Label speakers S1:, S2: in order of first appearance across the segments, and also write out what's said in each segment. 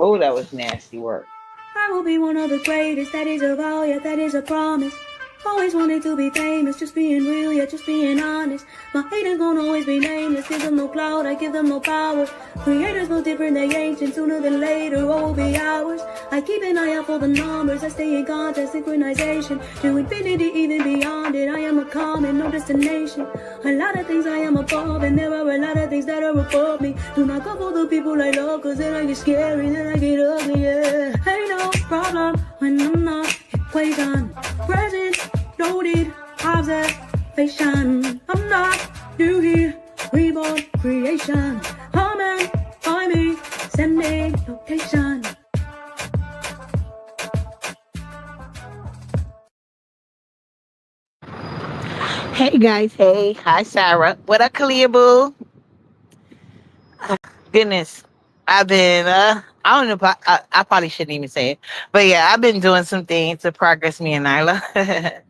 S1: Oh, that was nasty work.
S2: I will be one of the greatest, that is a vow, yeah, that is a promise. Always wanted to be famous, just being real, yeah, just being honest. My haters gon' always be nameless, give them no clout, I give them no power. Creators will different, they ancient, sooner than later, all will be ours. I keep an eye out for the numbers, I stay in contact, synchronization. To infinity, even beyond it, I am a common, no destination. A lot of things I am above, and there are a lot of things that are above me. Do not go for the people I love, cause then I get scary, then I get ugly, yeah. Ain't no problem when I'm not equation. Present, loaded, observation. I'm not new here, reborn creation. Come and find me, send me location.
S1: Hey guys, hey, hi Sarah. What up, Kalia Boo? Goodness, I've been. I don't know. If I probably shouldn't even say it, but yeah, I've been doing some things to progress me and Nyla.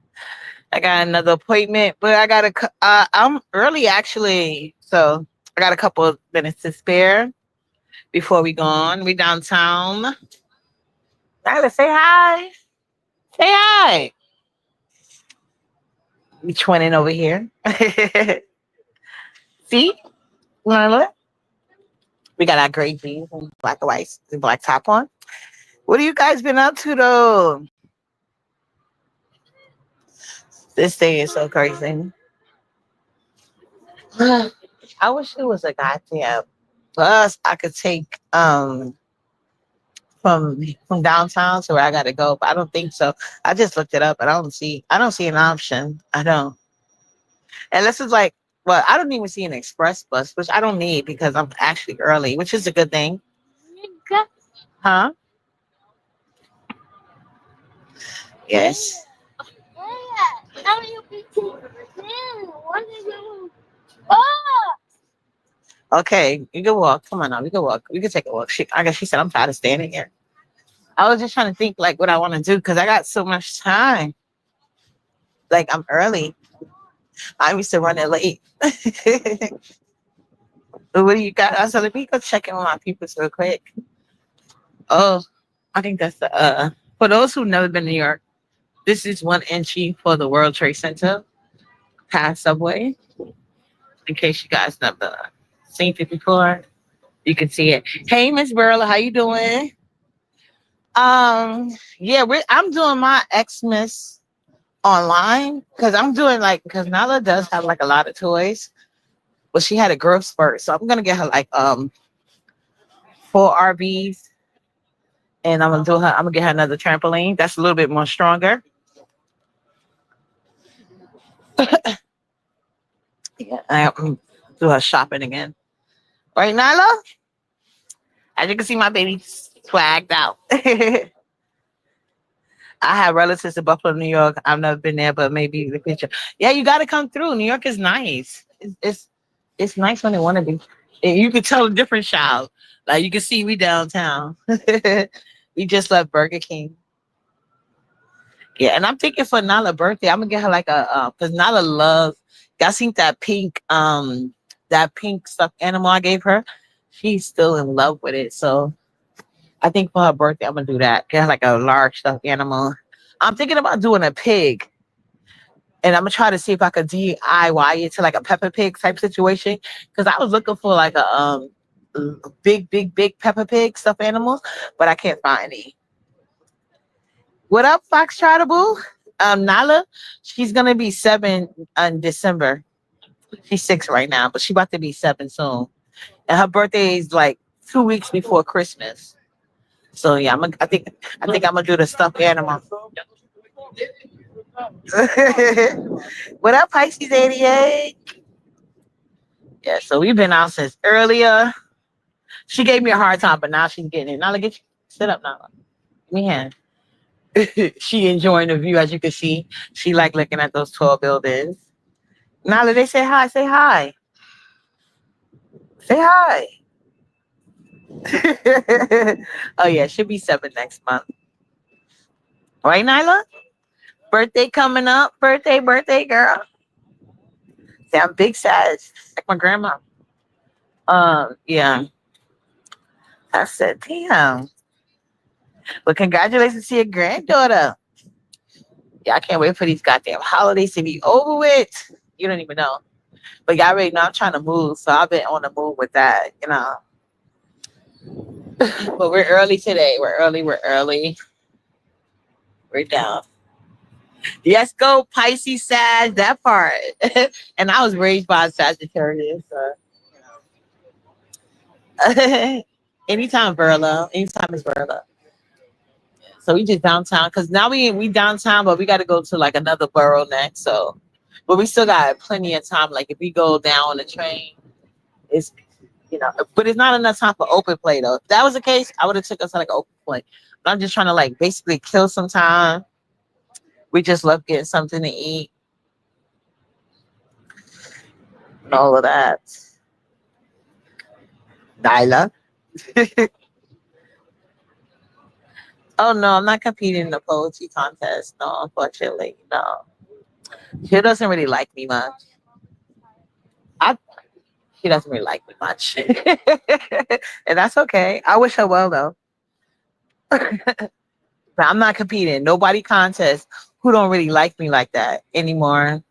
S1: I got another appointment, but I got I'm early actually, so I got a couple of minutes to spare before we go on. We downtown. Nyla, say hi. Say hi. We twinning over here. See, Nyla. We got our gray jeans and black and white and black top on. What have you guys been up to though? This day is so crazy. I wish it was a goddamn bus I could take from downtown to where I gotta go, but I don't think so. I just looked it up and I don't see an option. I don't. Unless it's like well, I don't even see an express bus, which I don't need because I'm actually early, which is a good thing. Huh? Yes. Okay, you can walk. Come on now, we can walk. We can take a walk. I guess she said I'm tired of standing here. I was just trying to think like what I want to do because I got so much time. Like I'm early. I used to run it late. What do you got? I said, let me go check in with my people real quick. Oh, I think that's the for those who've never been to New York, this is one entry for the World Trade Center past subway. In case you guys never seen it before, you can see it. Hey Miss Burla, how you doing? Yeah, I'm doing my Xmas online because I'm doing like because Nala does have like a lot of toys, but she had a growth spurt, so I'm gonna get her like 4 RVs, and I'm gonna get her another trampoline that's a little bit more stronger. Yeah, I'm do her shopping again. Right, Nyla? As you can see, my baby swagged out. I have relatives in Buffalo, New York. I've never been there, but maybe the picture. Yeah, you got to come through. New York is nice. It's nice when they want to be. And you can tell a different child. Like you can see we downtown. We just left Burger King. Yeah, and I'm thinking for Nala's birthday, I'm gonna get her like a because Nala loves. I seen that pink stuffed animal I gave her. She's still in love with it. So I think for her birthday, I'm gonna do that. Get her like a large stuffed animal. I'm thinking about doing a pig, and I'm gonna try to see if I could DIY it to like a Peppa Pig type situation. Because I was looking for like a big Peppa Pig stuffed animals, but I can't find any. What up, Fox Chartable? Nala, she's gonna be 7 in December. She's 6 right now, but she's about to be 7 soon. And her birthday is like 2 weeks before Christmas. So yeah, I think I'm gonna do the stuffed animal. What up, Pisces 88? Yeah, so we've been out since earlier. She gave me a hard time, but now she's getting it. Nala, get you sit up now. Give me a hand. She enjoying the view, as you can see. She like looking at those tall buildings. Nala, they say hi. Say hi. Say hi. Oh yeah, she'll be 7 next month. Right, Nyla? Birthday coming up. Birthday, girl. Say I'm big size, like my grandma. Yeah. I said, damn. But congratulations to your granddaughter. Yeah, I can't wait for these goddamn holidays to be over with. You don't even know. But y'all already know I'm trying to move, so I've been on the move with that, you know. But we're early today. We're early. We're early. We're down. Yes, go Pisces, Sag, that part. And I was raised by a Sagittarius, so you know. Anytime Verla, anytime is Verla. So we just downtown because now we downtown, but we got to go to like another borough next. So, but we still got plenty of time. Like if we go down on the train, it's you know, but it's not enough time for open play though. If that was the case, I would have took us to like open play. But I'm just trying to like basically kill some time. We just love getting something to eat and all of that. Nyla. Oh no, I'm not competing in the poetry contest. No, unfortunately, no. She doesn't really like me much. I She doesn't really like me much, and that's okay. I wish her well though. But I'm not competing. Nobody contest who don't really like me like that anymore.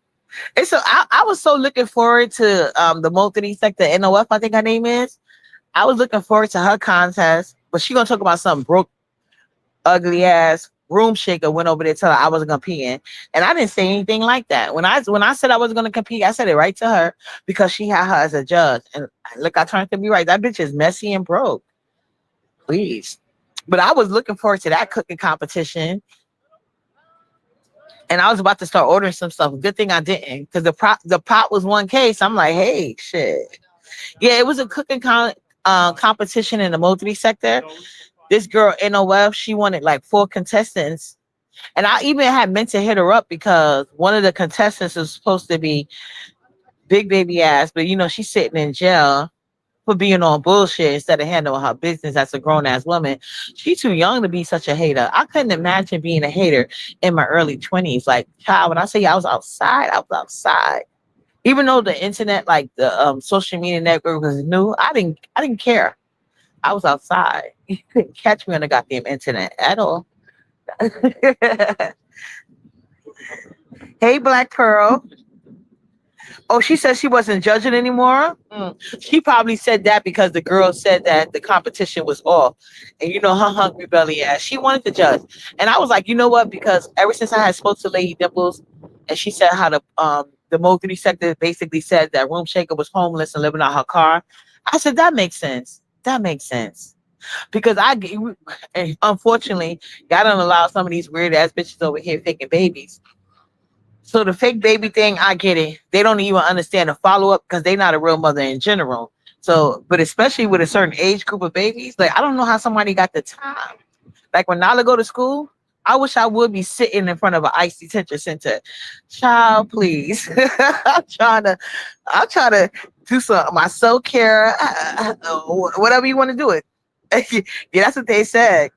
S1: And so I was so looking forward to the multi sector NOF, I think her name is. I was looking forward to her contest, but she gonna talk about something broke, ugly ass room shaker went over there to her I wasn't competing. And I didn't say anything like that. When I said I wasn't gonna compete, I said it right to her because she had her as a judge. And look, I turned to be right. That bitch is messy and broke. Please. But I was looking forward to that cooking competition. And I was about to start ordering some stuff. Good thing I didn't, because the pot was one case. I'm like, hey, shit. Yeah, it was a cooking competition in the multi sector. This girl NOF, she wanted like 4 contestants. And I even had meant to hit her up because one of the contestants is supposed to be big baby ass, but you know, she's sitting in jail for being on bullshit instead of handling her business as a grown ass woman. She's too young to be such a hater. I couldn't imagine being a hater in my early 20s. Like, child, when I say I was outside, I was outside. Even though the internet, like the social media network was new, I didn't care. I was outside. You couldn't catch me on the goddamn internet at all. Hey, Black Pearl. Oh, she said she wasn't judging anymore. She probably said that because the girl said that the competition was off. And you know, her hungry belly ass, she wanted to judge. And I was like, you know what? Because ever since I had spoke to Lady Dimples and she said how the multi sector basically said that Room Shaker was homeless and living out her car. I said, that makes sense. That makes sense. Because unfortunately, y'all don't allow some of these weird ass bitches over here faking babies. So the fake baby thing, I get it. They don't even understand the follow up because they're not a real mother in general. So, but especially with a certain age group of babies, like I don't know how somebody got the time. Like when Nala go to school, I wish I would be sitting in front of an ICE detention center. Child, please. I'm trying to do some my self care, whatever you want to do it. Yeah, that's what they said.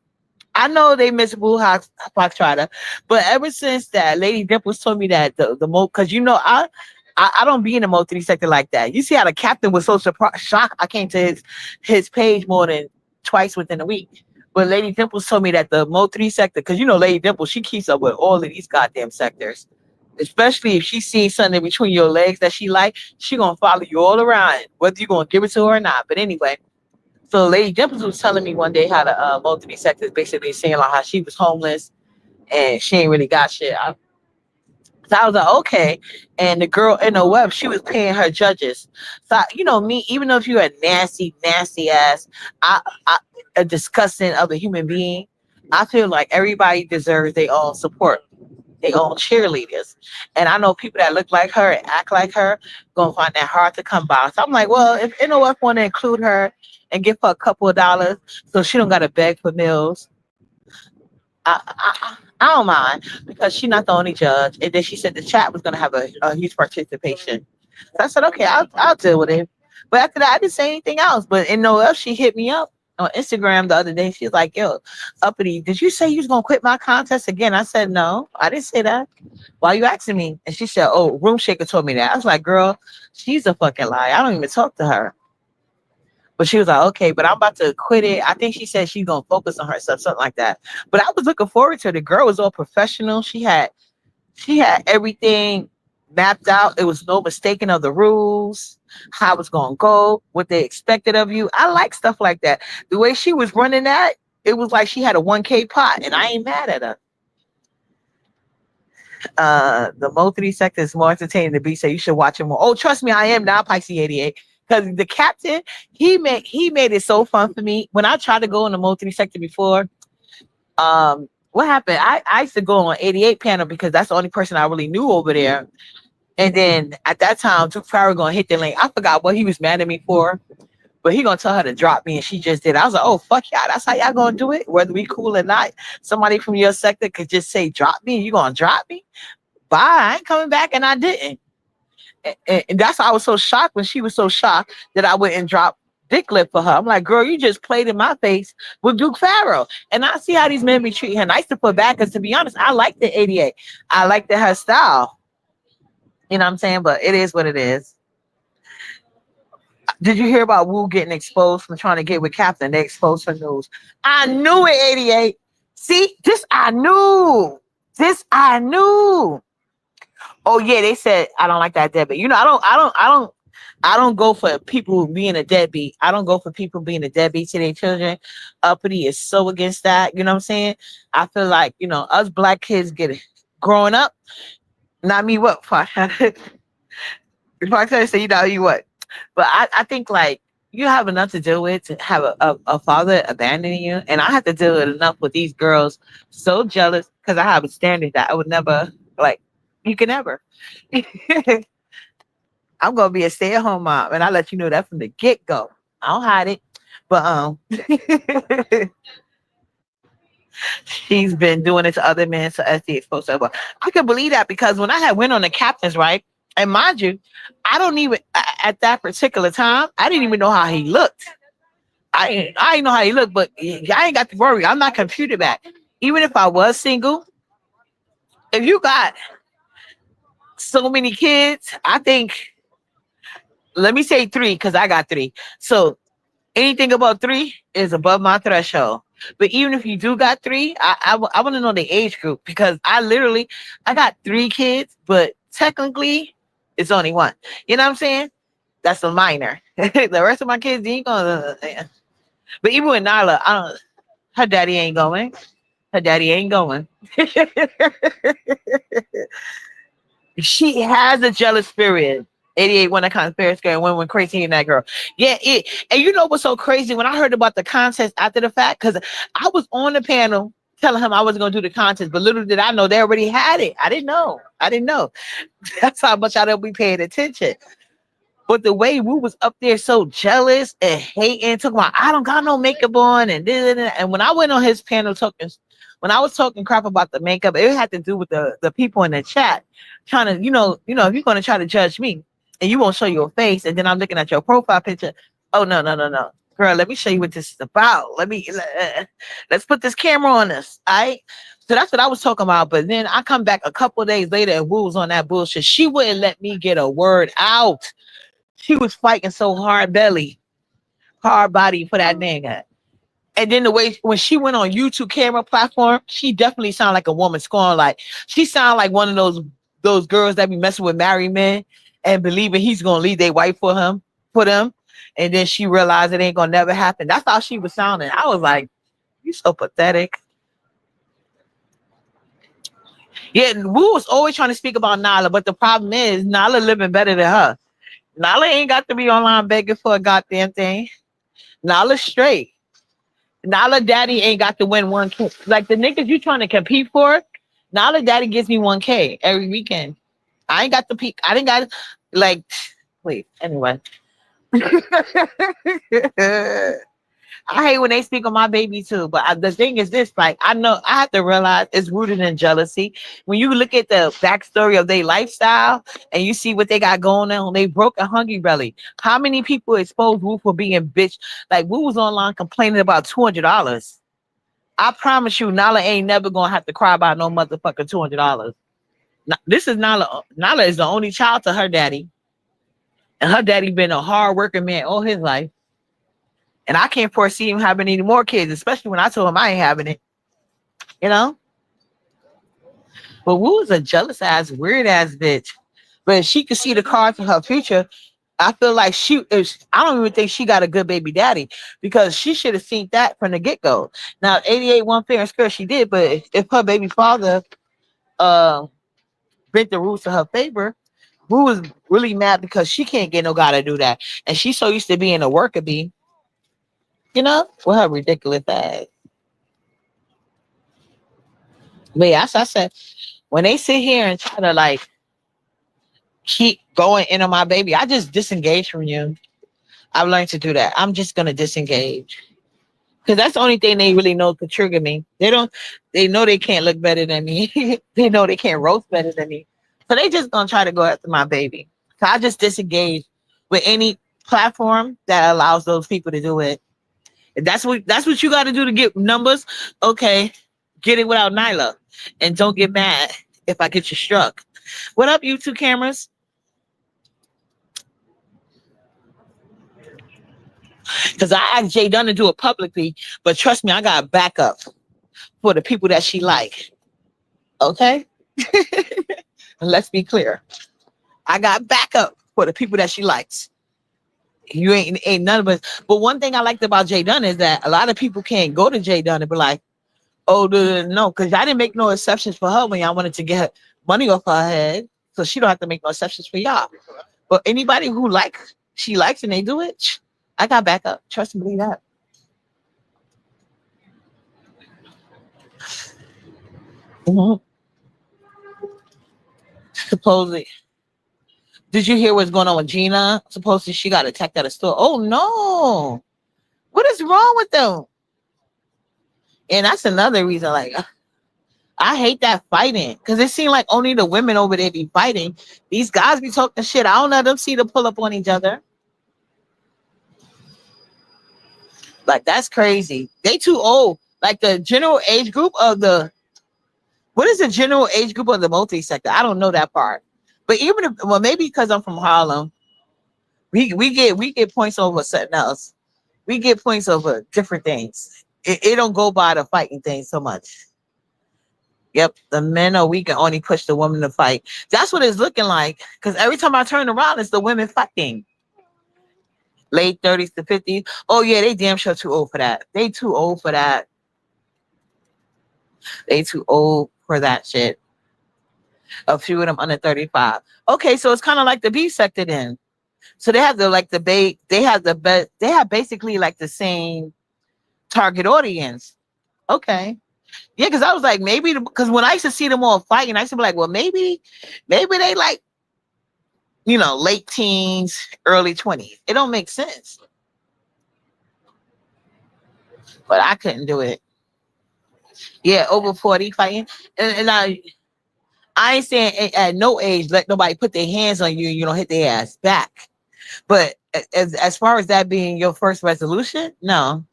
S1: I know they miss Blue Hawks Foxtrotter, but ever since that, Lady Dimples told me that the because you know I don't be in the multi sector like that. You see how the captain was so shocked. I came to his page more than twice within a week. But Lady Dimples told me that the multi sector, because you know Lady Dimples, she keeps up with all of these goddamn sectors. Especially if she sees something between your legs that she like, she gonna follow you all around, whether you gonna give it to her or not. But anyway. So Lady Dimples was telling me one day how the multi sector is basically saying like how she was homeless and she ain't really got shit. So I was like, okay. And the girl in the web, she was paying her judges. So you know me, even though if you're a nasty, nasty ass, a disgusting other human being, I feel like everybody deserves their own support, their own cheerleaders. And I know people that look like her and act like her gonna find that hard to come by. So I'm like, well, if NOF want to include her and give her a couple of dollars so she don't gotta beg for meals, I don't mind because she's not the only judge. And then she said the chat was gonna have a huge participation. So I said, okay, I'll deal with it. But after that, I didn't say anything else. But in no else, she hit me up on Instagram the other day. She's like, yo, Uppity, did you say you was gonna quit my contest again? I said, no, I didn't say that. Why you asking me? And she said, oh, Room Shaker told me that. I was like, girl, she's a fucking lie. I don't even talk to her. But she was like, okay, but I'm about to quit it. I think she said she's gonna focus on herself, something like that. But I was looking forward to it. The girl was all professional. She had everything mapped out. It was no mistaking of the rules, how it's gonna go, what they expected of you. I like stuff like that. The way she was running that, it was like she had a 1K pot, and I ain't mad at her. The Mo3 sector is more entertaining than B, so you should watch it more. Oh, trust me, I am now Pisces 88. Because the captain, he made it so fun for me. When I tried to go in the Mo3 sector before, what happened? I used to go on 88 panel because that's the only person I really knew over there. And then at that time, Duke Farrell gonna hit the link. I forgot what he was mad at me for, but he gonna tell her to drop me, and she just did. I was like, oh fuck y'all, that's how y'all gonna do it, whether we cool or not. Somebody from your sector could just say drop me, and you gonna drop me? Bye, I ain't coming back, and I didn't. And that's why I was so shocked when she was so shocked that I went and dropped Dick Lip for her. I'm like, girl, you just played in my face with Duke Farrell. And I see how these men be treating her nice to put back. Because to be honest, I like the 88. I like her style. You know what I'm saying? But it is what it is. Did you hear about Wu getting exposed from trying to get with Captain? They exposed her news. I knew it, 88. See, this I knew. This I knew. Oh yeah, they said I don't like that deadbeat. You know, I don't go for people being a deadbeat. I don't go for people being a deadbeat to their children. Uppity is so against that. You know what I'm saying? I feel like, you know, us black kids get growing up. Not me, what? If I say, you know, you what? But I think like you have enough to deal with to have a father abandoning you. And I have to deal with enough with these girls so jealous because I have a standard that I would never like. You can never. I'm gonna be a stay-at-home mom, and I let you know that from the get-go. I don't hide it, but she's been doing it to other men, so SD exposed her. I can believe that because when I had went on the captains, right, and mind you, I don't even at that particular time, I didn't even know how he looked. I didn't know how he looked, but I ain't got to worry. I'm not computer back. Even if I was single, if you got so many kids, I think. Let me say 3 because I got 3. So anything above 3 is above my threshold. But even if you do got 3, I want to know the age group because I got 3 kids, but technically it's only 1. You know what I'm saying? That's a minor. The rest of my kids ain't gonna. But even with Nyla, her daddy ain't going. Her daddy ain't going. She has a jealous spirit. 88 when I conspiracy girl and went crazy in that girl. Yeah, and you know what's so crazy? When I heard about the contest after the fact, because I was on the panel telling him I wasn't gonna do the contest, but little did I know they already had it. I didn't know. That's how much I don't be paying attention. But the way Wu was up there so jealous and hating, talking about I don't got no makeup on and this and when I went on his panel when I was talking crap about the makeup, it had to do with the people in the chat trying to, if you're gonna try to judge me and you won't show your face, and then I'm looking at your profile picture. Oh no. Girl, let me show you what this is about. Let's put this camera on us. All right. So that's what I was talking about. But then I come back a couple of days later and Wu was on that bullshit. She wouldn't let me get a word out. She was fighting so hard body for that nigga. And then the way when she went on YouTube camera platform, she definitely sounded like a woman scorned. Like she sounded like one of those girls that be messing with married men and believing he's gonna leave their wife for them. And then she realized it ain't gonna never happen. That's how she was sounding. I was like, you so pathetic. Yeah, Wu was always trying to speak about Nala, but the problem is Nala living better than her. Nala ain't got to be online begging for a goddamn thing. Nala straight. Nala daddy ain't got to win 1K. Like the niggas you trying to compete for, Nala daddy gives me 1K every weekend. I ain't got the peak. I didn't got wait, anyway. I hate when they speak on my baby too, but the thing is this, like, I know I have to realize it's rooted in jealousy. When you look at the backstory of their lifestyle and you see what they got going on, they broke a hungry belly. How many people exposed Wu for being bitch? Like, Wu was online complaining about $200. I promise you, Nala ain't never gonna have to cry about no motherfucking $200. This is Nala. Nala is the only child to her daddy. And her daddy been a hard working man all his life. And I can't foresee him having any more kids, especially when I told him I ain't having it, you know? But Wu is a jealous ass, weird ass bitch. But if she could see the cards in her future, I feel like I don't even think she got a good baby daddy because she should have seen that from the get go. Now, 88 one fair and square, she did, but if her baby father uh, bent the rules to her favor, Wu was really mad because she can't get no guy to do that. And she's so used to being a worker bee, with her ridiculous ass. But yeah, as I said, when they sit here and try to like keep going into my baby, I just disengage from you. I've learned to do that. I'm just gonna disengage because that's the only thing they really know could trigger me. They know they can't look better than me. They know they can't roast better than me, so they just gonna try to go after my baby. So I just disengage with any platform that allows those people to do it. If that's what you got to do to get numbers. Okay, get it without Nyla, and don't get mad if I get you struck. What up, you two cameras? Because I asked Jay Dunn to do it publicly, but trust me, I got backup for the people that she like. Okay? Let's be clear. I got backup for the people that she likes. You ain't none of us. But one thing I liked about Jay Dunn is that a lot of people can't go to Jay Dunn and be like, oh, no, because I didn't make no exceptions for her when y'all wanted to get her money off her head. So she don't have to make no exceptions for y'all. But anybody who she likes and they do it, I got backup. Trust and believe that. Mm-hmm. Supposedly. Did you hear what's going on with Gina? Supposedly she got attacked at a store. Oh no. What is wrong with them? And that's another reason, like, I hate that fighting. Because it seems like only the women over there be fighting. These guys be talking shit. I don't let them see them pull up on each other. Like, that's crazy. They too old. Like the general age group of what is the general age group of the multi-sector? I don't know that part. But even if, well, maybe because I'm from Harlem, we get points over something else. We get points over different things. It don't go by the fighting thing so much. Yep, the men are weak and only push the women to fight. That's what it's looking like. Because every time I turn around, it's the women fighting. Late 30s to 50s. Oh yeah, they damn sure too old for that. They too old for that. They too old for that shit. A few of them under 35. Okay, so it's kind of like the B sector then. So they have they have basically like the same target audience. Okay. Yeah, because I was like, maybe because when I used to see them all fighting, I used to be like, well, maybe they like, late teens, early 20s. It don't make sense. But I couldn't do it. Yeah, over 40 fighting. And I ain't saying at no age let nobody put their hands on you, hit their ass back. But as far as that being your first resolution, no.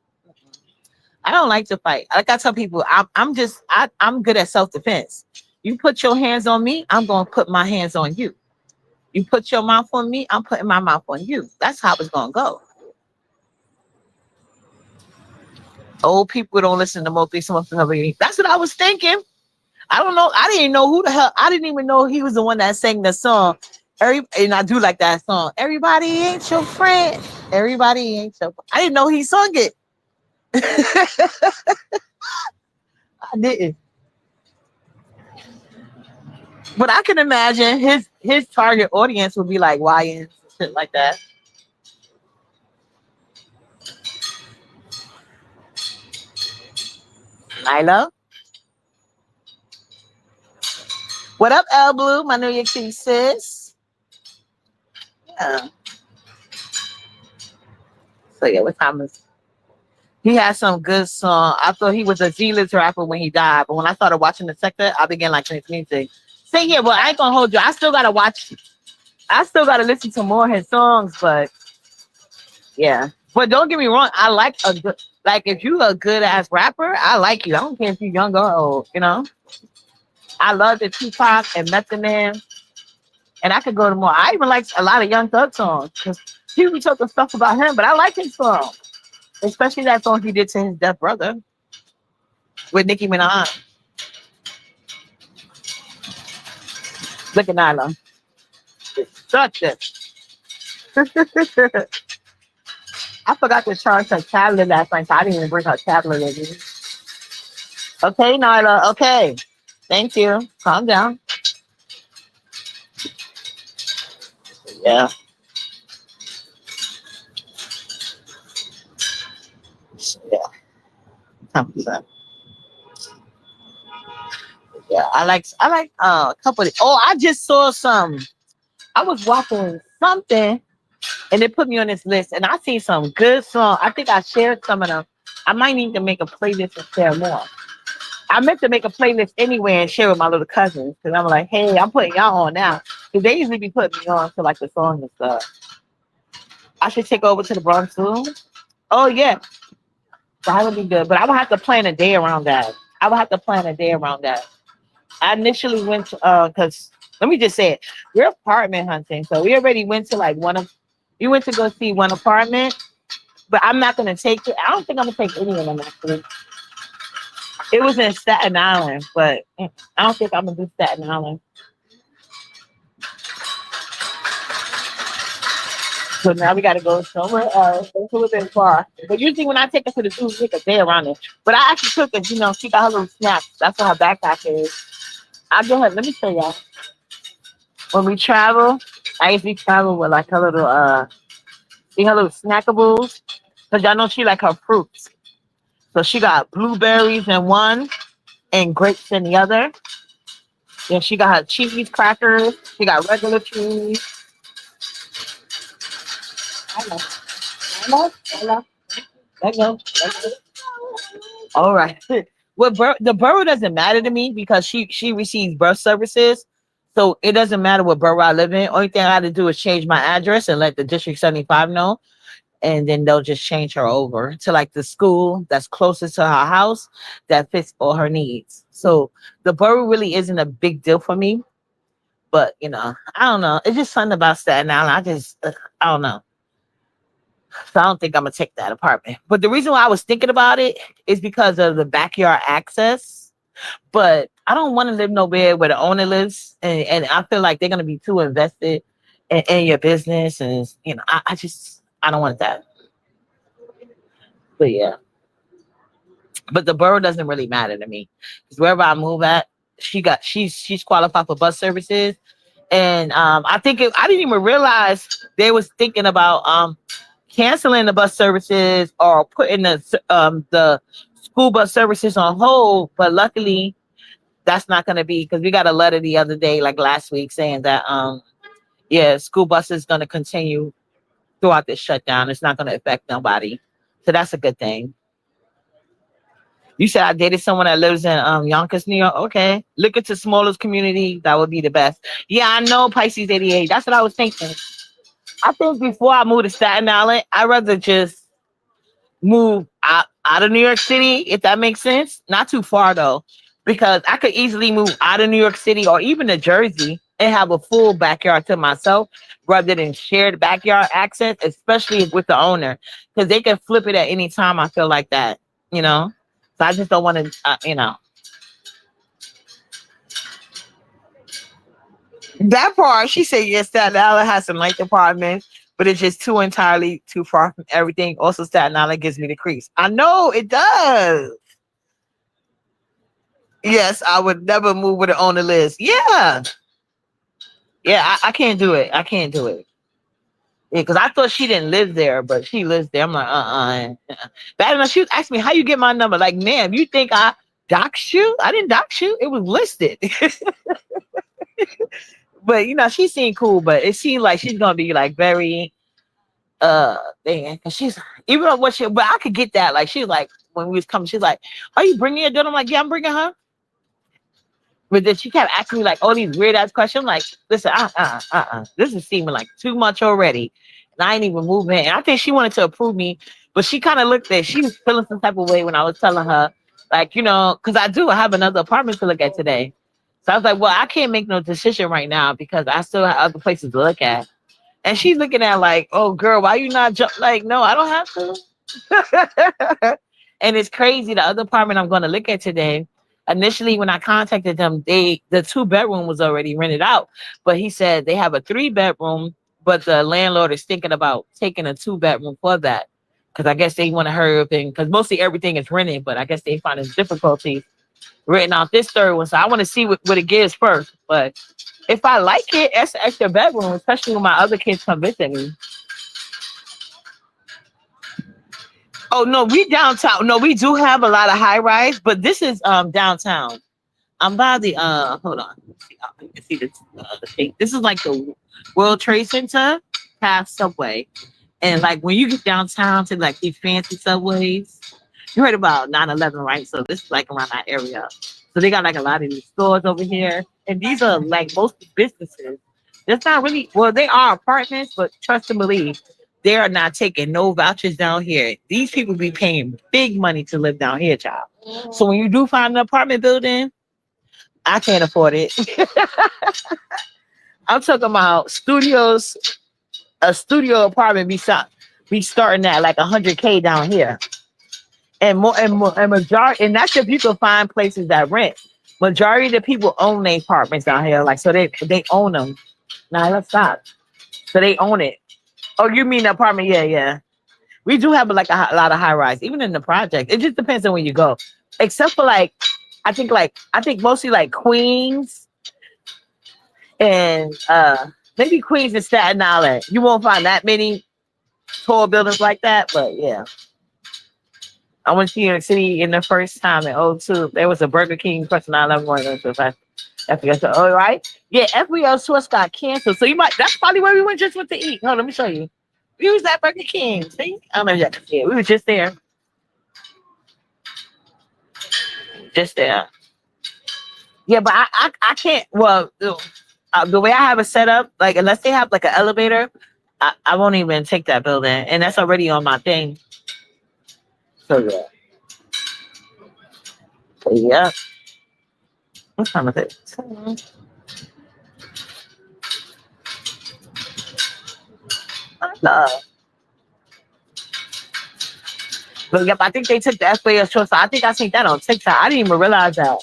S1: I don't like to fight. Like I tell people, I'm good at self-defense. You put your hands on me, I'm gonna put my hands on you. You put your mouth on me, I'm putting my mouth on you. That's how it's gonna go. Old people don't listen to multi. That's what I was thinking. I don't know. I didn't know who the hell. I didn't even know he was the one that sang the song. And I do like that song. Everybody ain't your friend. Everybody ain't your friend. I didn't know he sung it. I didn't. But I can imagine his target audience would be like YNs, shit like that. Nyla. What up, L Blue? My New York City sis. Yeah. So yeah, what time is? He had some good song. I thought he was a Z-list rapper when he died, but when I started watching the sector, I began liking his music. Same here, but I ain't gonna hold you. I still gotta listen to more of his songs, but yeah. But don't get me wrong, I like a good, like if you a good ass rapper, I like you. I don't care if you're young or old, I love the Tupac and Method Man, and I could go to more. I even like a lot of Young Thug songs because people talking stuff about him, but I like his song. Especially that song he did to his deaf brother with Nicki Minaj. Look at Nyla. Such it. I forgot to charge her tablet last night, so I didn't even bring her tablet with me. Okay, Nyla. Okay. Thank you. Calm down. Yeah. Yeah. 10%. Yeah. I like a couple of, oh, I just saw some. I was watching something and it put me on this list and I see some good songs. I think I shared some of them. I might need to make a playlist and share more. I meant to make a playlist anyway and share with my little cousins because I'm like, hey, I'm putting y'all on now. Because they usually be putting me on to like the songs and stuff. I should take over to the Bronx soon. Oh yeah, that would be good. But I would have to plan a day around that. I would have to plan a day around that. I initially went to because let me just say it. We're apartment hunting. So we already went to like one of we went to go see one apartment, but I'm not gonna take it. I don't think I'm gonna take any of them actually. It was in Staten Island, but I don't think I'm gonna do Staten Island. So now we gotta go somewhere else. It's a little bit far. But usually when I take her to the zoo, we take a day around it. But I actually took it, she got her little snacks. That's what her backpack is. I'll go ahead, let me show y'all. When we travel, I usually travel with like her little her little snackables. Cause y'all know she like her fruits. So she got blueberries in one and grapes in the other. Then she got her cheese crackers. She got regular cheese. I know. I know. I know. Let go. Let go. All right. Well, the borough doesn't matter to me because she receives birth services, so it doesn't matter what borough I live in. Only thing I had to do is change my address and let the District 75 know, and then they'll just change her over to like the school that's closest to her house that fits all her needs. So the borough really isn't a big deal for me, but I don't know. It's just something about Staten Island. I don't know. So I don't think I'm gonna take that apartment. But the reason why I was thinking about it is because of the backyard access. But I don't want to live nowhere where the owner lives, and I feel like they're gonna be too invested in your business, and I don't want that. But yeah, but the borough doesn't really matter to me because wherever I move at, she's qualified for bus services, and I didn't even realize they was thinking about canceling the bus services or putting the school bus services on hold. But luckily, that's not going to be because we got a letter the other day, like last week, saying that yeah, school bus is going to continue throughout this shutdown. It's not going to affect nobody, so that's a good thing. You said I dated someone that lives in Yonkers, New York. Okay, look at the smallest community. That would be the best. Yeah, I know Pisces 88. That's what I was thinking. I think before I move to Staten Island, I'd rather just move out of New York City, if that makes sense. Not too far though, because I could easily move out of New York City or even to Jersey and have a full backyard to myself rather than shared backyard access, especially with the owner, because they can flip it at any time. I feel like that, you know. So I just don't want to. That part, she said yes, Staten Island has some nice apartments, but it's just too entirely too far from everything. Also, Staten Island gives me the creeps. I know it does. Yes, I would never move with it on the list. Yeah. Yeah, I can't do it. I can't do it. Yeah, because I thought she didn't live there, but she lives there. I'm like, Bad enough. She was asking me, how you get my number? Like, ma'am, you think I doxed you? I didn't dox you. It was listed. But she seemed cool, but it seemed like she's gonna be like very thing. Cause she's even though what she but I could get that. Like she's like when we was coming, she's like, are you bringing your daughter? I'm like, yeah, I'm bringing her. But then she kept asking me like all these weird ass questions. I'm like, listen, this is seeming like too much already. And I ain't even moving. And I think she wanted to approve me, but she kind of looked at she was feeling some type of way when I was telling her, like, because I have another apartment to look at today. So I was like, well, I can't make no decision right now because I still have other places to look at. And she's looking at like, oh girl, why you not jump? Like, no, I don't have to. And it's crazy. The other apartment I'm going to look at today, initially when I contacted them, the 2 bedroom was already rented out. But he said they have a 3 bedroom, but the landlord is thinking about taking a 2 bedroom for that. Because I guess they want to hurry up and because mostly everything is rented, but I guess they find it difficulty renting out this third one. So I want to see what it gives first. But if I like it, that's an extra bedroom, especially when my other kids come visit me. Oh no, we downtown. No, we do have a lot of high rise, but this is downtown. I'm by the hold on. Let's see, you can see this the thing. This is like the World Trade Center past Subway. And like when you get downtown to like these fancy subways, you heard about 9/11, right? So this is like around that area. So they got like a lot of these stores over here. And these are like mostly businesses. It's not really well, they are apartments, but trust and believe they are not taking no vouchers down here. These people be paying big money to live down here, child. So when you do find an apartment building, I can't afford it. I'm talking about studios. A studio apartment be starting at like 100K down here, and majority, and that's if you can find places that rent. Majority of the people own their apartments down here, like so they own them. Now let's stop. So they own it. Oh, you mean the apartment? Yeah, yeah. We do have like a lot of high rise, even in the project. It just depends on where you go. Except for I think mostly like Queens and maybe Queens and Staten Island. You won't find that many tall buildings like that, but yeah. I went to New York City in the first time in '02. There was a Burger King person I love going to. I forget. So, all right. Yeah, FBL Source got canceled. So that's probably where we just went to eat. Hold on, let me show you. We was at Burger King. See? I don't know if you can see it. We were just there. Just there. Yeah, but I can't. Well, the way I have it set up, like unless they have like an elevator, I won't even take that building, and that's already on my thing. So yeah. So, yeah. What time is it? But yep, I think they took the FBS short. So I think I seen that on TikTok. I didn't even realize that.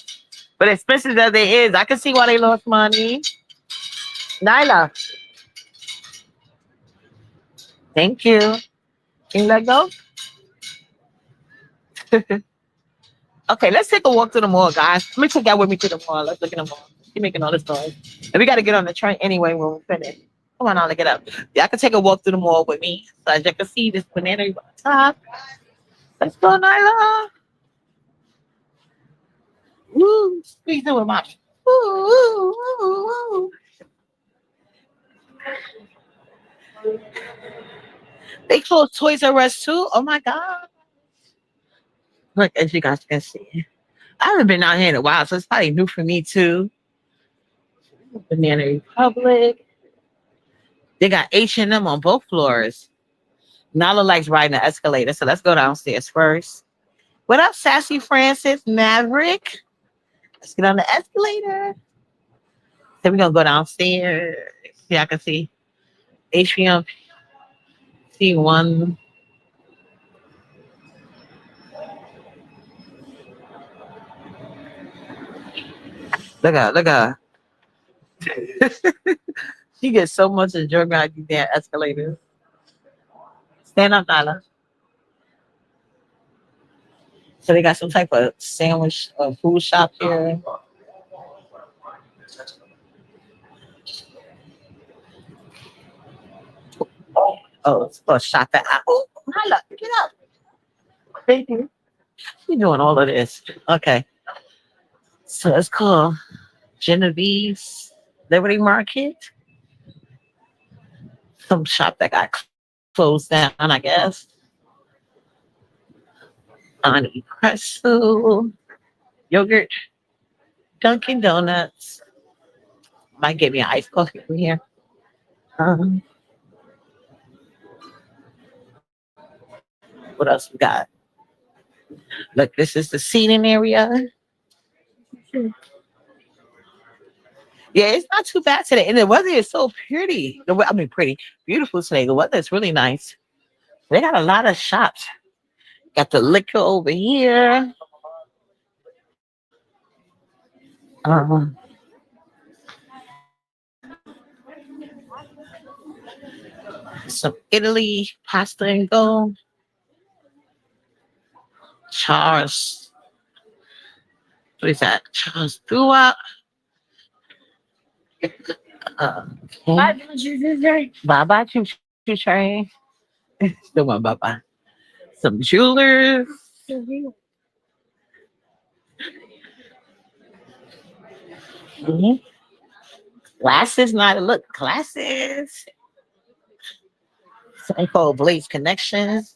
S1: But expensive as it is, I can see why they lost money. Nyla. Thank you. Can you let go? Okay, let's take a walk to the mall, guys. Let me take that with me to the mall. Let's look at the mall. You're making all this noise. And we got to get on the train anyway when we finish. Come on, Nyla, get up. Yeah, I can take a walk through the mall with me. So as you can see, this banana on top. Let's go, Nyla. Woo, squeeze it with mommy. Woo, woo, woo, woo. They closed Toys R Us too. Oh my God. Look, as you guys can see. I haven't been out here in a while, so it's probably new for me too. Banana Republic. They got H&M on both floors. Nala likes riding the escalator, so let's go downstairs first. What up, Sassy Francis Maverick? Let's get on the escalator. Then we're gonna go downstairs. Yeah, I can see H&M. See one. Look at. She gets so much enjoyment out of these damn escalators. Stand up, Nyla. So they got some type of sandwich food shop here. Oh, it's a shop at Apple. Nyla, get up. Thank you. You're doing all of this. Okay. So it's called Genevieve's Liberty Market. Some shop that got closed down, I guess. Honey pretzel, yogurt, Dunkin' Donuts. Might get me an iced coffee from here. What else we got? Look, this is the seating area. Yeah, it's not too bad today. And the weather is so pretty. Beautiful today. The weather is really nice. They got a lot of shops. Got the liquor over here. Um, some Italy pasta and go. Charles, what is that? Charles Stewart. Okay. Baba Choo Choo Train. Still want Baba. Some jewelers. Mhm. Glasses, not a look. Glasses. Something called Blaze Connections.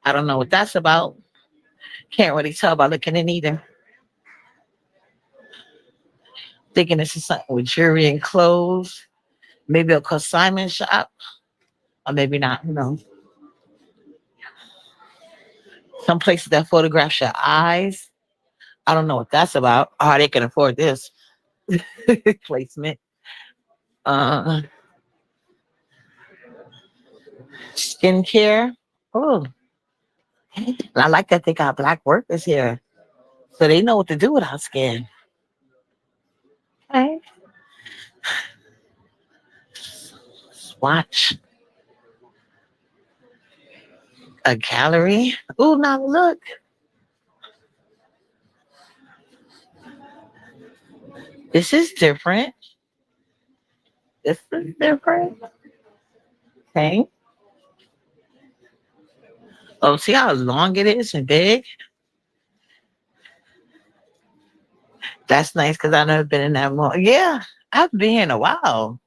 S1: I don't know what that's about. Can't really tell by looking in either. Thinking this is something with jewelry and clothes. Maybe a consignment shop. Or maybe not. Who knows? Some places that photographs your eyes. I don't know what that's about. How they can afford this placement. Uh, skincare. Oh, I like that they got black workers here, so they know what to do with our skin. Okay. Swatch a gallery. Oh, now look. This is different. This is different. Okay. Oh, see how long it is and big? That's nice because I've never been in that mall. Yeah, I've been here in a while.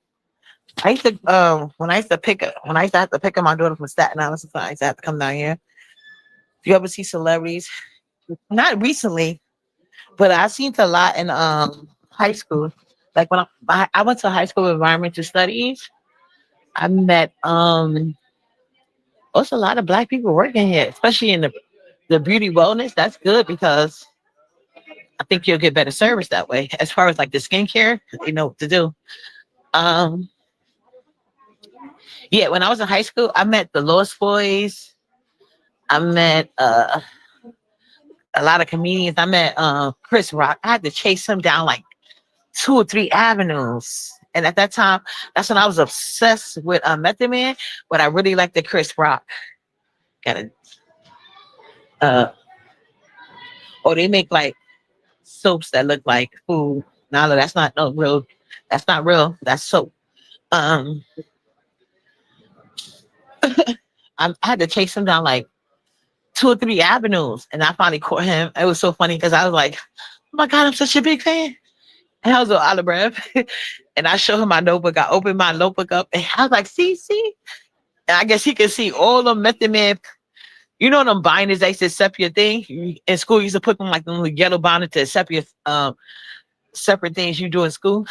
S1: I used to when I used to have to pick up my daughter from Staten Island, sometimes I used to have to come down here. Do you ever see celebrities? Not recently, but I seen it a lot in high school. Like when I went to high school of environmental studies, I met also a lot of black people working here, especially in the beauty wellness. That's good because I think you'll get better service that way. As far as like the skincare, they know what to do. Um, yeah, when I was in high school, I met the Lost Boys. I met a lot of comedians. I met Chris Rock. I had to chase him down like 2 or 3 avenues. And at that time, that's when I was obsessed with Method Man, but I really liked the Chris Rock. Got it. Or they make like soaps that look like food. No, that's not no real. That's not real. That's soap. Um, I had to chase him down like 2 or 3 avenues, and I finally caught him. It was so funny because I was like, "Oh my god, I'm such a big fan!" And I was out of breath, and I showed him my notebook. I opened my notebook up, and I was like, "See." And I guess he could see all the Method Man. You know them binders they used to accept your thing in school. You used to put them like the yellow binder to accept your separate things you do in school.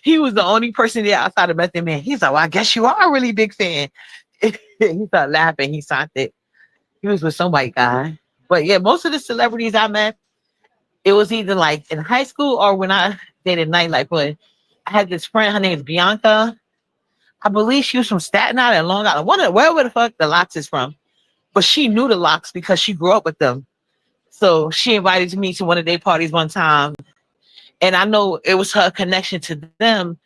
S1: He was the only person there outside of Method Man. He's like, "Well, I guess you are a really big fan." He started laughing. He signed it. He was with some white guy. But yeah, most of the celebrities I met, it was either like in high school or when I dated nightlife. But I had this friend, her name is Bianca. I believe she was from Staten Island and Long Island. Wherever the fuck the Locks is from. But she knew the Locks because she grew up with them. So she invited me to one of their parties one time. And I know it was her connection to them.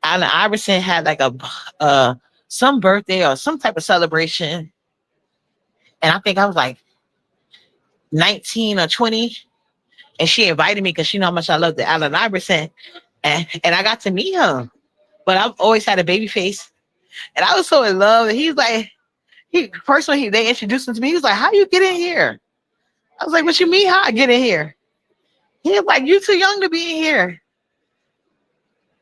S1: Allen Iverson had like a some birthday or some type of celebration. And I think I was like 19 or 20. And she invited me because she know how much I loved the Allen Iverson. And I got to meet him. But I've always had a baby face. And I was so in love. And he's like, they introduced him to me. He was like, "How you get in here?" I was like, "What you mean how I get in here?" He was like, "You too young to be in here."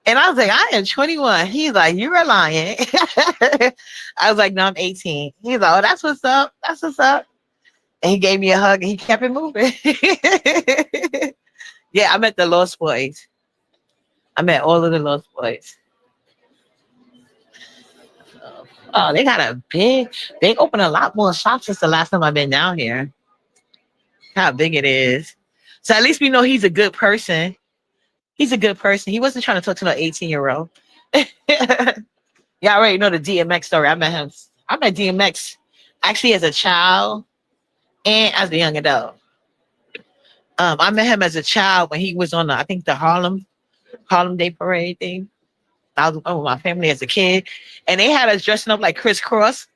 S1: And I was like, "I am 21. He's like, "You're lying." I was like, "No, I'm 18. He's like, "Oh, that's what's up. That's what's up." And he gave me a hug and he kept it moving. Yeah, I met the Lost Boys. I met all of the Lost Boys. Oh, they opened a lot more shops since the last time I've been down here. How big it is. So at least we know he's a good person. He's a good person. He wasn't trying to talk to no 18-year-old. Yeah, I already know the DMX story. I met DMX actually as a child. and as a young adult. I met him as a child when he was on the, I think the Harlem Day Parade thing. I was with my family as a kid, and they had us dressing up like crisscross.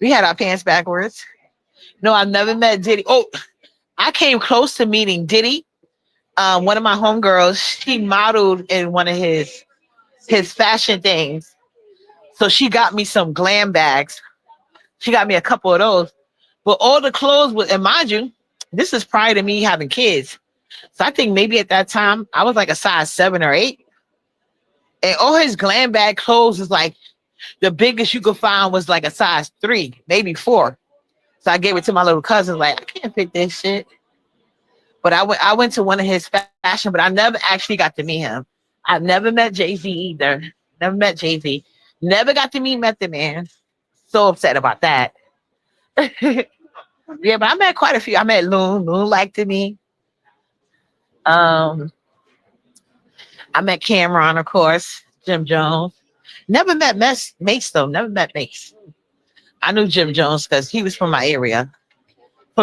S1: We had our pants backwards. No, I've never met Diddy. Oh, I came close to meeting Diddy. One of my homegirls, she modeled in one of his fashion things. So she got me some glam bags. She got me a couple of those. But all the clothes was, and mind you, this is prior to me having kids. So I think maybe at that time I was like a size 7 or 8. And all his glam bag clothes is like the biggest you could find was like a size 3, maybe 4. So I gave it to my little cousin, like, I can't fit this shit. But I went to one of his fashion, but I never actually got to meet him. I've never met Jay-Z either. Never met Jay-Z. Never got to meet Method Man. So upset about that. Yeah, but I met quite a few. I met Loon. Loon liked me. I met Cameron, of course. Jim Jones. Never met Mace though. Never met Mace. I knew Jim Jones because he was from my area.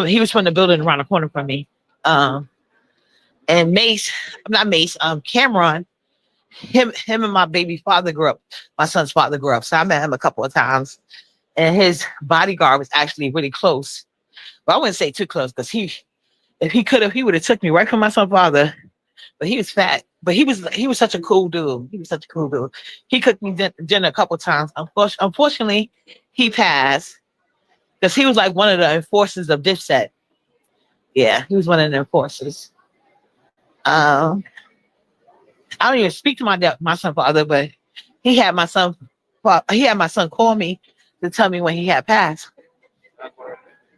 S1: He was from the building around the corner from me. And Mace, not Mace, Cameron, him and my baby father grew up. My son's father grew up. So I met him a couple of times. And his bodyguard was actually really close. But I wouldn't say too close because if he could have, he would have took me right from my son's father. But he was fat. But he was such a cool dude. He was such a cool dude. He cooked me dinner a couple of times. Unfortunately, he passed because he was like one of the enforcers of Dipset. Yeah, he was one of the enforcers. I don't even speak to my son's father, but he had my son call me to tell me when he had passed.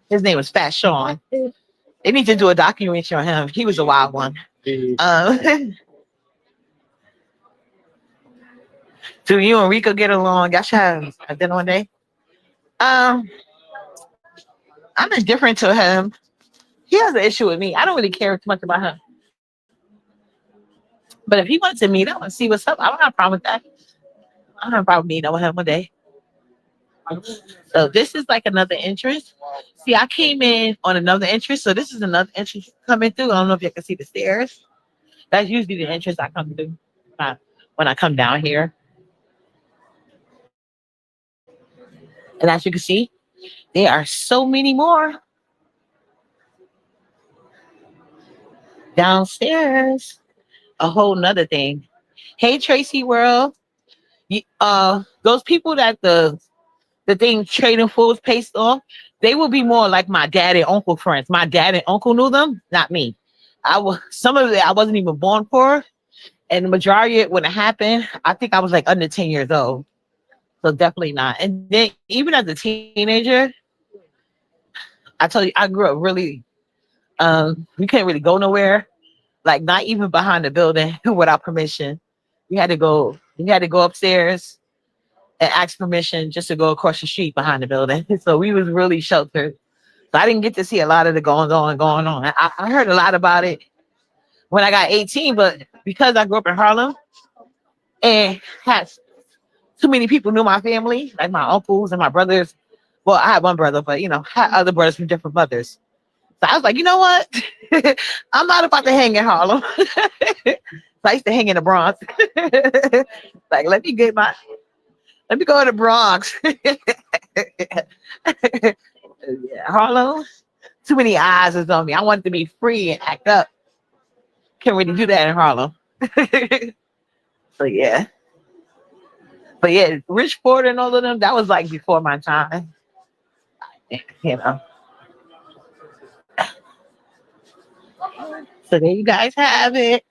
S1: His name was Fat Sean. They need to do a documentary on him. He was a wild one. Do you and Rico get along? Y'all should have a dinner one day. I'm indifferent to him. He has an issue with me. I don't really care too much about him. But if he wants to meet up and see what's up, I don't have a problem with that. I don't have a problem meeting up with him one day. So this is like another entrance. See, I came in on another entrance, so this is another entrance coming through. I don't know if you can see the stairs. That's usually the entrance I come through when I come down here. And as you can see, there are so many more downstairs. A whole nother thing. Hey, Tracy World. Those people that the thing Trading Fools based off, they will be more like my dad and uncle friends. My dad and uncle knew them, not me. Some of it I wasn't even born for, and the majority of it when it happened, I think I was like under 10 years old. So definitely not. And then even as a teenager, I tell you, I grew up really. We couldn't really go nowhere, like not even behind the building without permission. You had to go upstairs and ask permission just to go across the street behind the building. So we was really sheltered. So I didn't get to see a lot of the going on. I heard a lot about it when I got 18, but because I grew up in Harlem and had too many people knew my family, like my uncles and my brothers. Well, I had one brother, but had other brothers from different mothers. So I was like, you know what? I'm not about to hang in Harlem. So I used to hang in the Bronx. Like, let me go to the Bronx. Yeah, Harlem, too many eyes is on me. I wanted to be free and act up. Can't really do that in Harlem. So yeah. But yeah, Rich Porter and all of them, that was like before my time. So there you guys have it.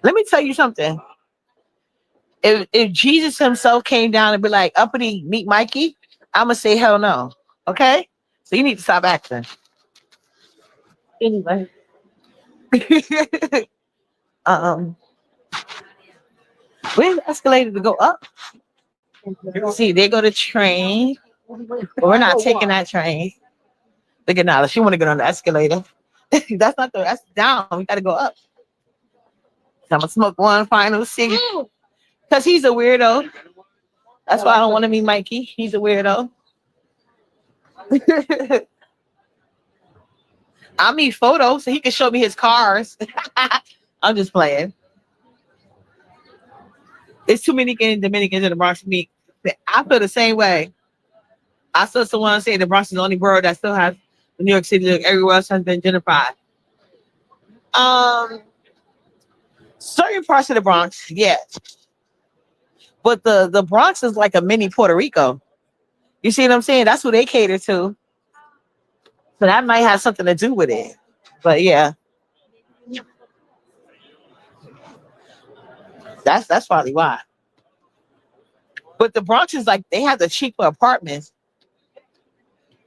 S1: Let me tell you something. If Jesus himself came down and be like, uppity, meet Mikey, I'm going to say hell no. Okay? So you need to stop acting. Anyway. Where's the escalator to go up? See, there go the train. But we're not taking that train. Look at Nala. She want to get on the escalator. That's down. We got to go up. So I'm going to smoke one final cigarette. Because he's a weirdo. That's why I don't want to meet Mikey. He's a weirdo. I need photos so he can show me his cars. I'm just playing. It's too many Dominicans in the Bronx to meet. I feel the same way. I saw someone say the Bronx is the only borough that still has New York City. Like everywhere else has been gentrified. Um, Certain parts of the Bronx, yeah, but the Bronx is like a mini Puerto Rico. You see what I'm saying? That's what they cater to. So that might have something to do with it. But yeah, that's probably why. But the Bronx is like they have the cheaper apartments,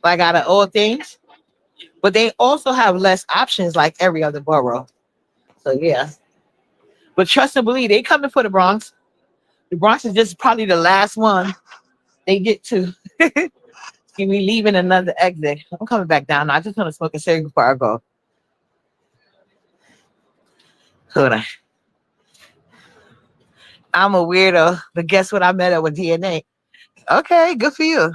S1: like out of all things. But they also have less options like every other borough. So yeah. But trust and believe, they coming for the Bronx. The Bronx is just probably the last one they get to. Give me leaving another exit. I'm coming back down now. I just want to smoke a cigarette before I go. Hold on. I'm a weirdo, but guess what? I met up with DNA. Okay, good for you.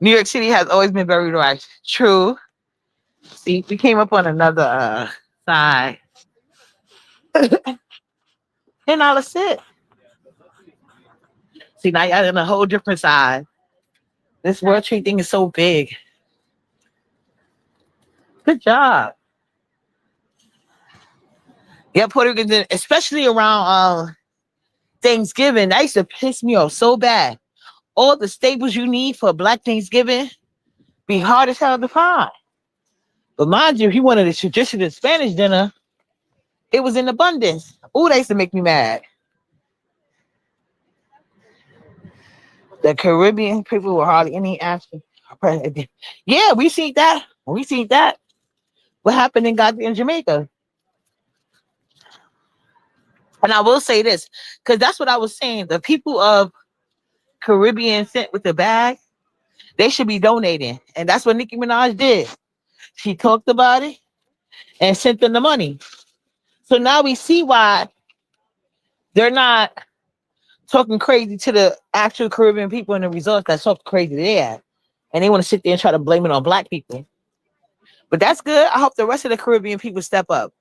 S1: New York City has always been very right. True. See, we came up on another side. And all that's it. See, now you're on a whole different side. This World Trade thing is so big. Good job. Yeah, Puerto Rican, especially around Thanksgiving, that used to piss me off so bad. All the staples you need for Black Thanksgiving be hard as hell to find. But mind you, if you wanted a traditional Spanish dinner, it was in abundance. Oh, that used to make me mad. The Caribbean people were hardly any action. Yeah, we see that. We see that. What happened in goddamn Jamaica? And I will say this, because that's what I was saying. The people of Caribbean sent with the bag, they should be donating. And that's what Nicki Minaj did. She talked about it and sent them the money. So now we see why they're not talking crazy to the actual Caribbean people in the resorts that talk crazy there. And they want to sit there and try to blame it on Black people. But that's good. I hope the rest of the Caribbean people step up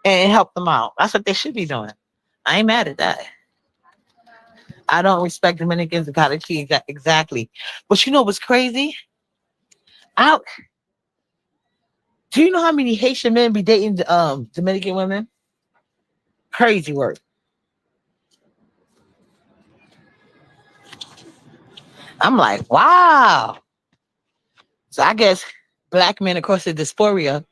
S1: and help them out. That's what they should be doing. I ain't mad at that. I don't respect Dominicans and cottage cheese exactly. But you know what's crazy? Out. Do you know how many Haitian men be dating Dominican women? Crazy work. I'm like, wow. So I guess Black men across the dysphoria,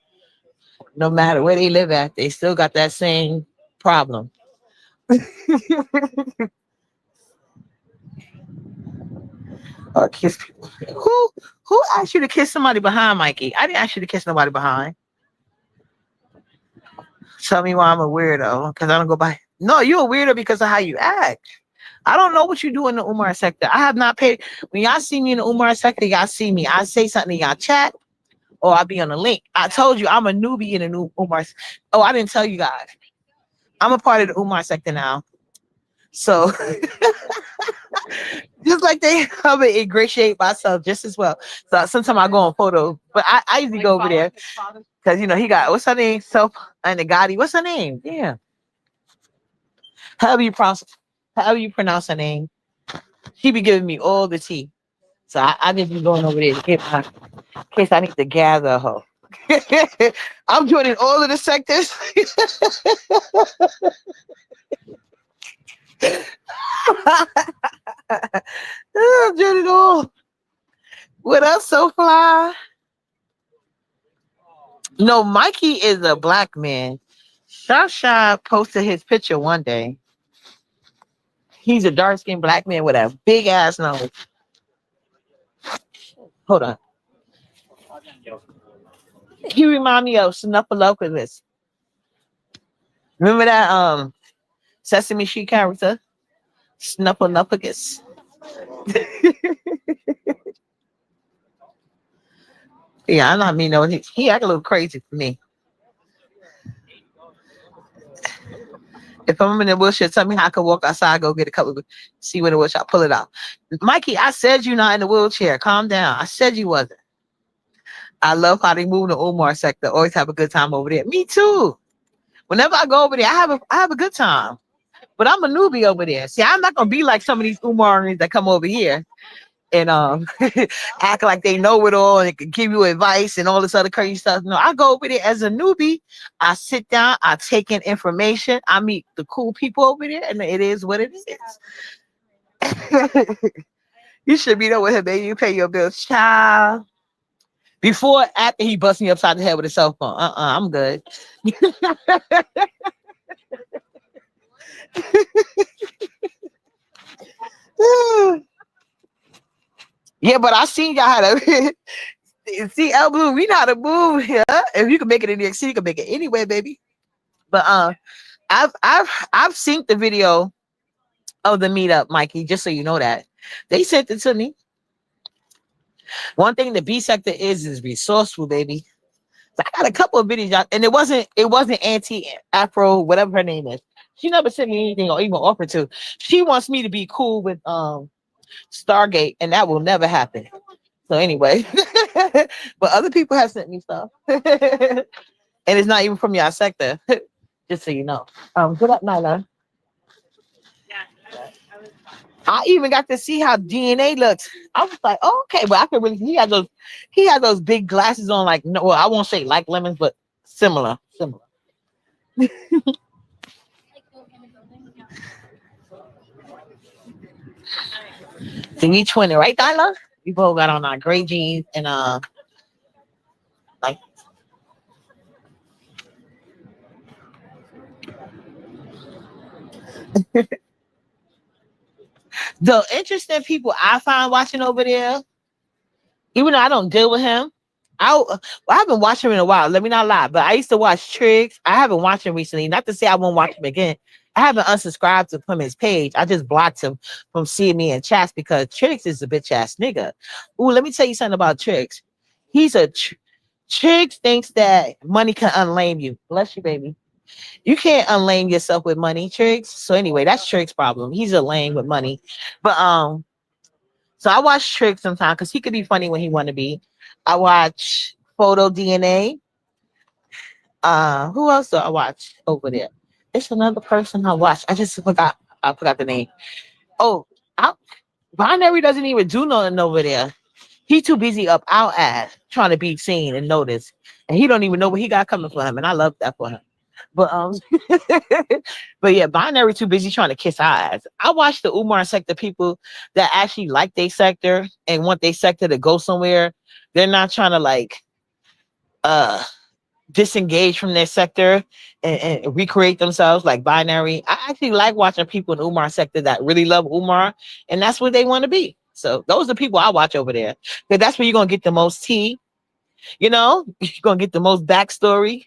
S1: no matter where they live at, they still got that same problem. Or kiss people. Who asked you to kiss somebody behind, Mikey? I didn't ask you to kiss nobody behind. Tell me why I'm a weirdo because I don't go by. No, you're a weirdo because of how you act. I don't know what you do in the Umar sector. I have not paid. When y'all see me in the Umar sector, y'all see me. I say something, y'all chat, or I'll be on the link. I told you I'm a newbie in the new Umar. Oh, I didn't tell you guys. I'm a part of the Umar sector now. So just like they come and ingratiate myself just as well. So sometimes I go on photo, but I usually go over there because you know he got what's her name? Self and the Gotti. What's her name? Yeah. However you pronounce her name. She be giving me all the tea. So I just be going over there to get my in case I need to gather her. I'm joining all of the sectors. I'm doing it all. What else so fly? No, Mikey is a Black man. Shasha posted his picture one day. He's a dark-skinned Black man with a big ass nose. Hold on. He remind me of Snuffleupagus. Remember that Sesame Street character? Snuffleupagus. Yeah, I don't mean no. He act a little crazy for me. If I'm in the wheelchair, tell me how I can walk outside, go get a couple, see when the wheelchair, pull it out. Mikey, I said you're not in the wheelchair. Calm down. I said you wasn't. I love how they move the Umar sector. Always have a good time over there. Me too. Whenever I go over there, I have a good time. But I'm a newbie over there. See, I'm not gonna be like some of these Umaris that come over here and act like they know it all and can give you advice and all this other crazy stuff. No, I go over there as a newbie. I sit down, I take in information, I meet the cool people over there, and it is what it is. You should be there with him, baby. You pay your bills, child. Before, after he busts me upside the head with a cell phone. I'm good. Yeah, but I seen y'all how to see El Blue. We know how to move here. If you can make it in the city, you can make it anywhere, baby. But I've seen the video of the meetup, Mikey. Just so you know that they sent it to me. One thing the B sector is resourceful, baby. So I got a couple of videos, and it wasn't Auntie Afro, whatever her name is. She never sent me anything or even offered to. She wants me to be cool with Stargate, and that will never happen. So anyway, but other people have sent me stuff, and it's not even from your sector. Just so you know. Good up, Nyla. I even got to see how DNA looks. I was like, oh, okay, but I could really. He had those big glasses on, like no, well, I won't say like lemons, but similar. 320, right, Nyla? We both got on our gray jeans and like. The interesting people I find watching over there, even though I don't deal with him, I haven't watched him in a while. Let me not lie, but I used to watch Triggs. I haven't watched him recently. Not to say I won't watch him again. I haven't unsubscribed from his page. I just blocked him from seeing me in chats because Triggs is a bitch ass nigga. Ooh, let me tell you something about Triggs. Triggs thinks that money can unlame you. Bless you, baby. You can't unlame yourself with money, Triggs. So anyway, that's Triggs' problem. He's a lame with money. But so I watch Triggs sometimes because he could be funny when he want to be. I watch Photo DNA. Who else do I watch over there? It's another person I watch. I forgot the name. Oh, Binary doesn't even do nothing over there. He too busy up our ass trying to be seen and noticed. And he don't even know what he got coming for him. And I love that for him. But but yeah, Binary too busy trying to kiss our ass. I watch the Umar sector people that actually like their sector and want their sector to go somewhere. They're not trying to like disengage from their sector and recreate themselves like Binary. I actually like watching people in Umar sector that really love Umar, and that's what they want to be. So those are the people I watch over there. Because that's where you're gonna get the most tea, you're gonna get the most backstory.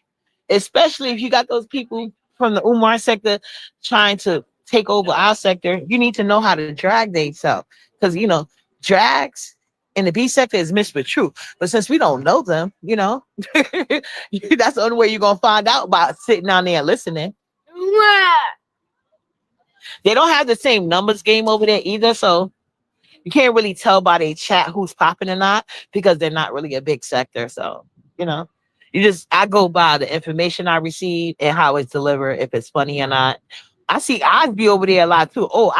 S1: Especially if you got those people from the Umar sector trying to take over our sector, you need to know how to drag themselves. Because, drags in the B sector is mixed with truth. But since we don't know them, that's the only way you're going to find out about sitting down there and listening. They don't have the same numbers game over there either. So you can't really tell by their chat who's popping or not because they're not really a big sector. So, I go by the information I receive and how it's delivered, if it's funny or not. I see I'd be over there a lot too. Oh,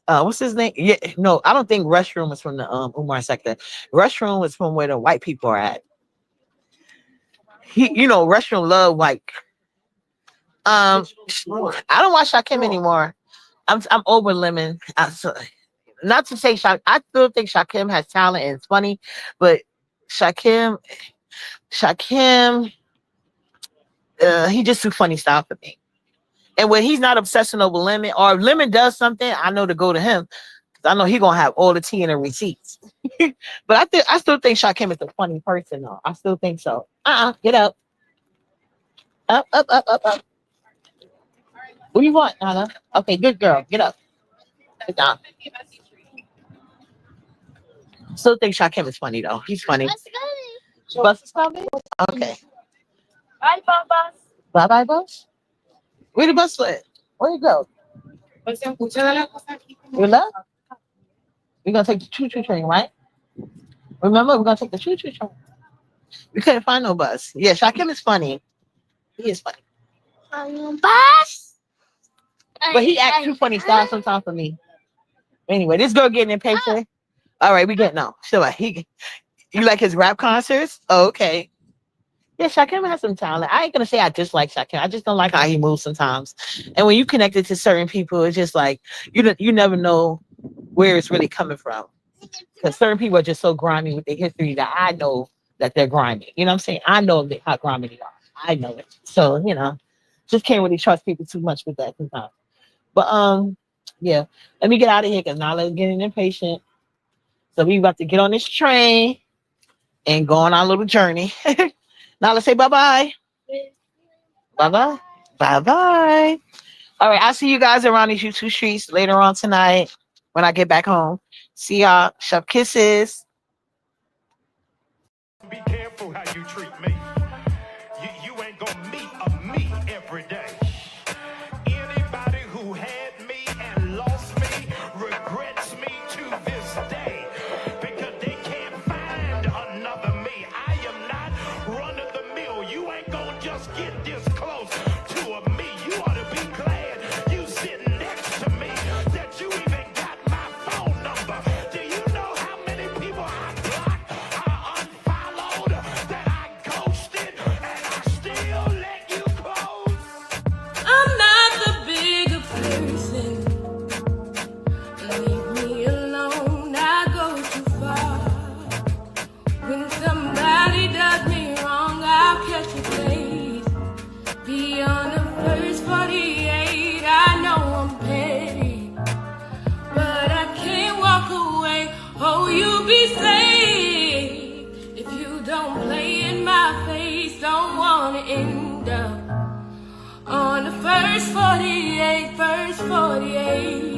S1: what's his name? Yeah, no, I don't think Restroom is from the Umar sector. Restroom is from where the white people are at. Restroom love white. I don't watch Shakim anymore. I'm over Lemon. Not to say I still think Shakim has talent and it's funny, but Shakim, he just too funny style for me. And when he's not obsessing over Lemon, or if Lemon does something, I know to go to him because I know he's gonna have all the tea and the receipts. But I still think Shakim is a funny person, though. I still think so. Get up, up. What do you want, Anna? Okay, good girl. Get up. Sit down. Still think Shakim is funny though. He's funny. Bus is coming? Okay.
S3: Bye, Baba.
S1: Bye, bus. Where the bus went? Where you go? You left? We're gonna take the choo-choo train, right? Remember, we're gonna take the choo-choo train. We couldn't find no bus. Yeah, Shakim is funny. He is funny.
S3: Bus.
S1: But he acts too funny style sometimes for me. Anyway, this girl getting impatient. All right, we getting on. So you like his rap concerts? Oh, okay. Yeah, Shakim has some talent. I ain't gonna say I dislike Shakim. I just don't like how he moves sometimes. And when you connected to certain people, it's just like you never know where it's really coming from. Because certain people are just so grimy with their history that I know that they're grimy. You know what I'm saying? I know how grimy they are. I know it. So, just can't really trust people too much with that sometimes. But yeah. Let me get out of here because Nala's getting impatient. So we about to get on this train and go on our little journey. Nala, say bye-bye. Bye-bye. Bye-bye. All right, I'll see you guys around these YouTube streets later on tonight when I get back home. See y'all. Shove kisses.
S4: Be careful how you treat me. You ain't gonna meet a me every day. Anybody who had me and lost me regrets me to this day because they can't find another me. I am not run of the mill. You ain't gonna just get this close to a me. You ought to be glad you sitting next to me, that you even got my phone number. Do you know how many people I blocked, I unfollowed, that I ghosted, and I still let you close?
S2: I'm not the bigger person. Leave me alone, I go too far. When somebody does me wrong, I'll catch a case. Beyond the first 48, I know I'm petty. But I can't walk away. Oh, you be safe. If you don't play in my face, don't wanna end up on the first 48, first 48.